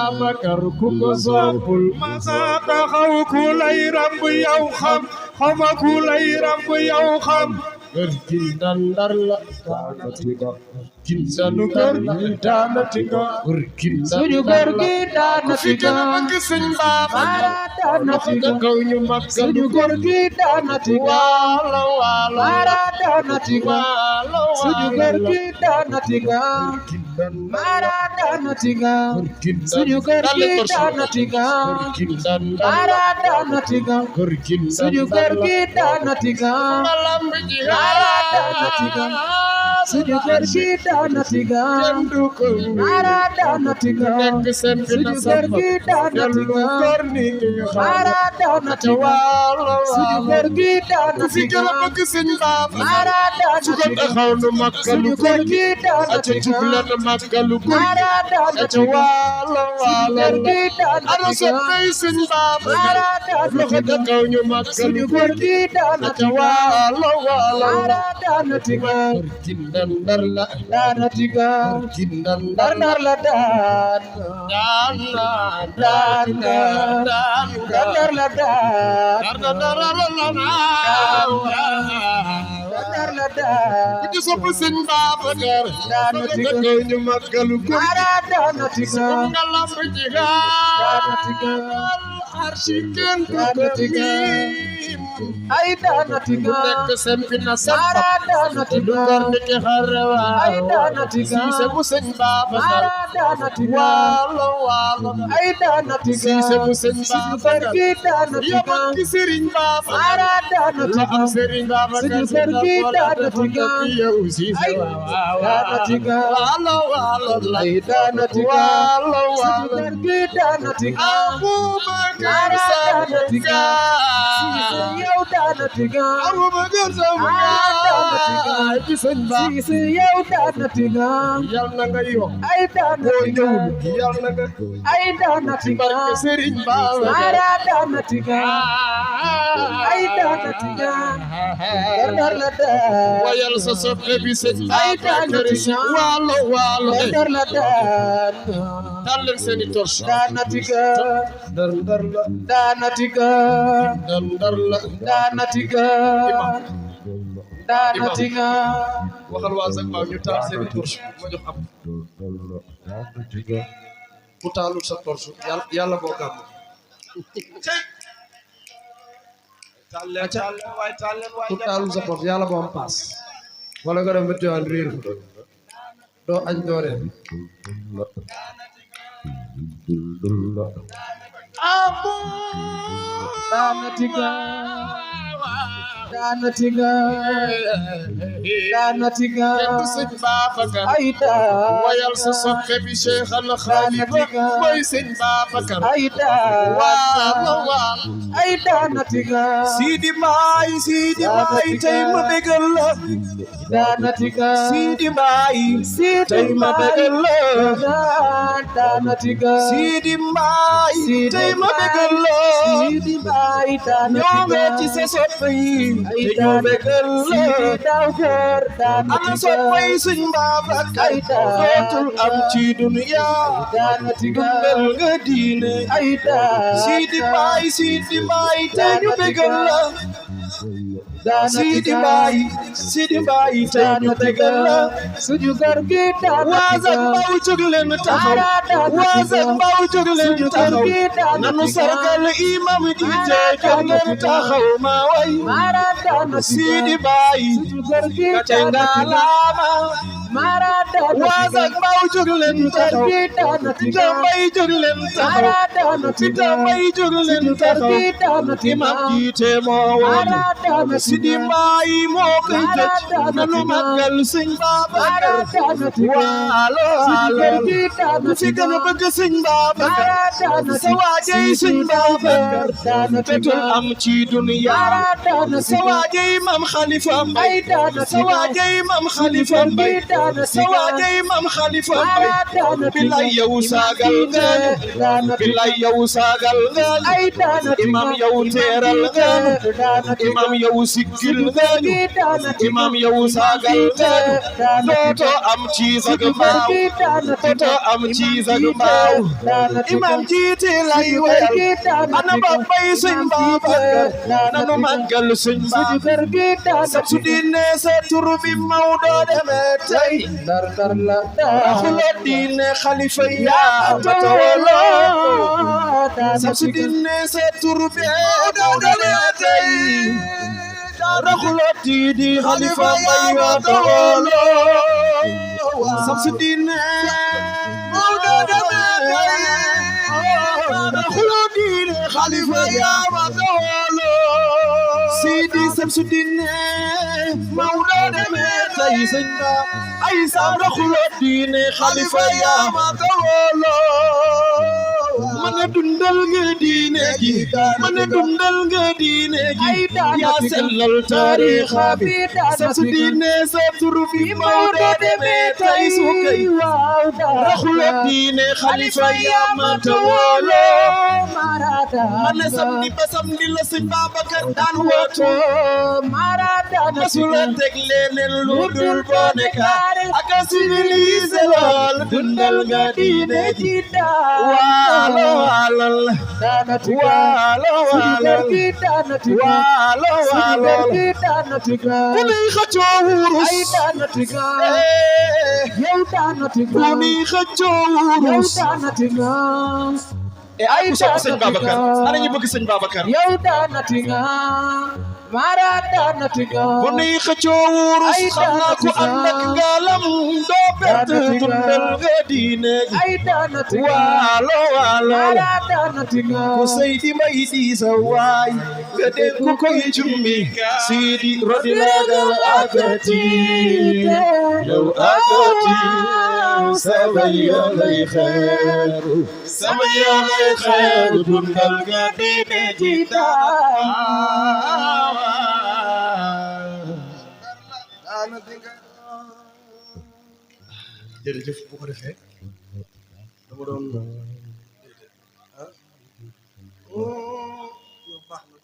Babacar ku ko soppul masa taxaw ku lay ramb yow xam xama ku lay ramb yow xam kër gi Ndar la daanati nga kin sanu kër gi daanati nga suñu kër gi daanati nga bëgg sëñ Babacar daanati nga kaw ñu màggal suñu kër gi daanati nga waalo daanati nga suñu kër gi daanati nga daanati nga suñu kër gi daanati nga daanati nga suñu kër gi daanati nga suñu kër gi daanati nga daanati nga suñu kër gi daanati nga daanati nga suñu kër gi daanati nga suñu kër gi daanati nga màggalu ko daanati nga suñu kër gi daanati nga loxo da kaw ñu màggalu kër gi daanati nga daanati nga Ndar la daanati nga Ndar la daan Ndar la daan ku ci sopp sëñ Babacar daanati nga ñu màggalu ko daanati nga daanati nga archiken daanati nga ay daanati nga nekk sempi na sara daanati nga ndeke xarawa ay daanati nga si bu sëñ Babacar daanati nga waalo ay daanati nga si bu sëñ Babacar gi daanati nga yow ki sëriñ Babacar daanati nga sëriñ Babacar gi daanati nga yow si daanati nga waalo ay daanati nga waalo gi daanati nga Abubakar daanati nga yow daanati nga Abubakar daanati nga ci sëñ Ba si yow daanati nga yal na nga yo ay daanati nga yal na nga ay daanati nga sëriñ Ba daanati nga ay daanati nga Ndar la daan wayal sa soppe bi sëñ Ba ay daanati nga waalo Ndar la daan tal leen seeni torche daanati nga Ndar la daanati nga Ndar la daanati nga daanati nga waxal waa sax baaw ñu taal seeni torche ma jox am ku taalul sa torche yàlla boo gàmm ku taalul sa torche yàlla boo am paas wala nga dem ba Tiwaawan réer doo añ doo reer daanati nga daanati nga daanati nga sëñ Babacar ay daa wayal sa soppe bi Cheikh al Khalifa mooy sëñ Babacar ay daa waaw ay daanati nga Sidi Maay tey ma bégal la daanati nga Sidi Maay tey ma bégal la daanati nga Sidi Maay tey ma bégal la Sidi Maay daanati nga ci sa soppe yi dañoo bégal la ana soppay sëñ Babacar dootul am ci dunya dundal nga diine Sidi Baay tey ñu bégal la Sidi Baay tey ñu bégal la suñu kër gi waazak mbaw jóg leen taxaw waazak mbaw jóg leen taxaw nanu sargal imam di jóg leen taxaw ma way Sidi Baay kate ngalaama waazak mbaw jóg leen taxaw Tambay jóg leen taxaw Tambay jóg leen taxaw imam jiite moo woon Sidi Baay moo koy jot nanu màggal sëñ Babacar waalo ku fi gën a bëgg sëñ Babacar sa waajay sëñ Babacar tetul am ci dunya sa waajay mam Xalifa Mbay sa waajay mam Xalifa Mbay sawaje imam Khalifa bilay yow sagal nga bilay yow sagal nga imam yow teral nga imam yow siggil nga imam yow sagal nga doto am ci sag maaw doto am ci sag maaw imam jiite lay wayal ana babay sëñ Babacar nanu màggal sëñ Babacar Samsu diine sa tur bi Mawdo demee tey raxuloo diine xalifa yaa matawalo Samsu diine sa tur bi Mawdo demee tey raxuloo diine xalifa yaa matawalo Samsu diine Mawdo demee tey raxuloo diine xalifa yaa matawalo Sidi Samsu diine Mawdo demee tey sëñ Ba ay sam raxuloo diine xalifa yaa matawalo mane dundal nga diine gi mane dundal nga diine gi yaa sellal taarixa bi Samsu diine sa tur bi Mawdo demee tey sukay raxuloo diine xalifa yaa matawalo mane samedi ba samedi la sëñ Babacar daan wooto masula teg leneen lu dul boneka ak civilisé lool dundal nga diine ji waalo waalo waalo waalo ku nuy xëccoo wurus ku nuy xëccoo wurus ay sopp sëñ Babacar ana ñu bëgg sëñ Babacar yow daanati nga mara daanati nga bu nuy xëccoo wurus xam naa ku ànd ak ngalam doo perte dundal nga diine ay daanati nga waalo waalo mara daanati nga ku sëy di may di sa waay nga dégg ku koy jummi Sidi rodi lagal akati yow akati sama yolay xeeru sama yolay xeeru dundal nga diine ji jërëjëf bu ko defee dama doon baax na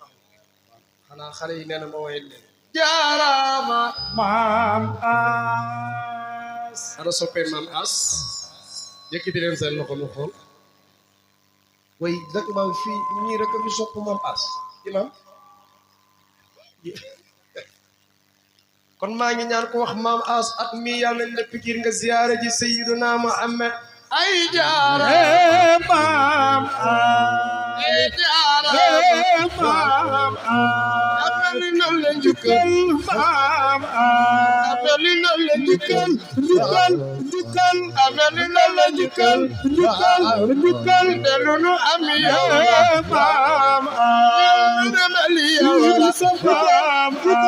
xanaa xale yi nee na ma woyal leen jaaraama maam As ana soppee maam As yëkkati leen seen loxo mu xool way dëkk ba fii ñii rek fi sopp maam As imam kon maa ngi ñaan ko wax maam As at mi yàlla nañ la pikir nga ziyaare ji Sayyiduna Muhammad ay jaare maam As ay jaare maam As abali na la njukkal maam As abali na la njukkal njukkal abali na la njukkal njukkal delu nu am yow maam As demali yow maam As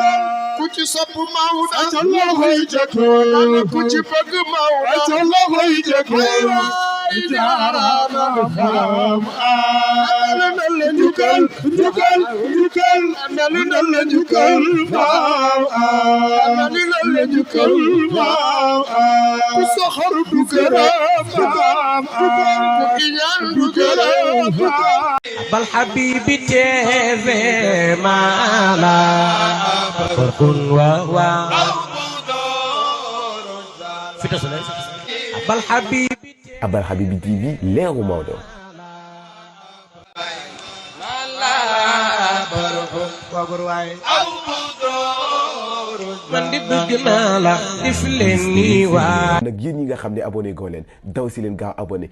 ku ci sopp Mawdo ca loxoy jëkkër ku ci bëgg Mawdo ca loxoy jëkkër jaaraama maam amelu na la njukkal amelu na la njukkal maam amelu na la njukkal maam ku soxor du gërëm maam ku iñaan du gërëm bal habibi TV mala barkun wa fita sala Abal Habibi TV leeru Mawdo man di bëgg naa la def leen nii waa nag yéen ñi nga xam ne abonné goo leen daw si leen gaaw abonné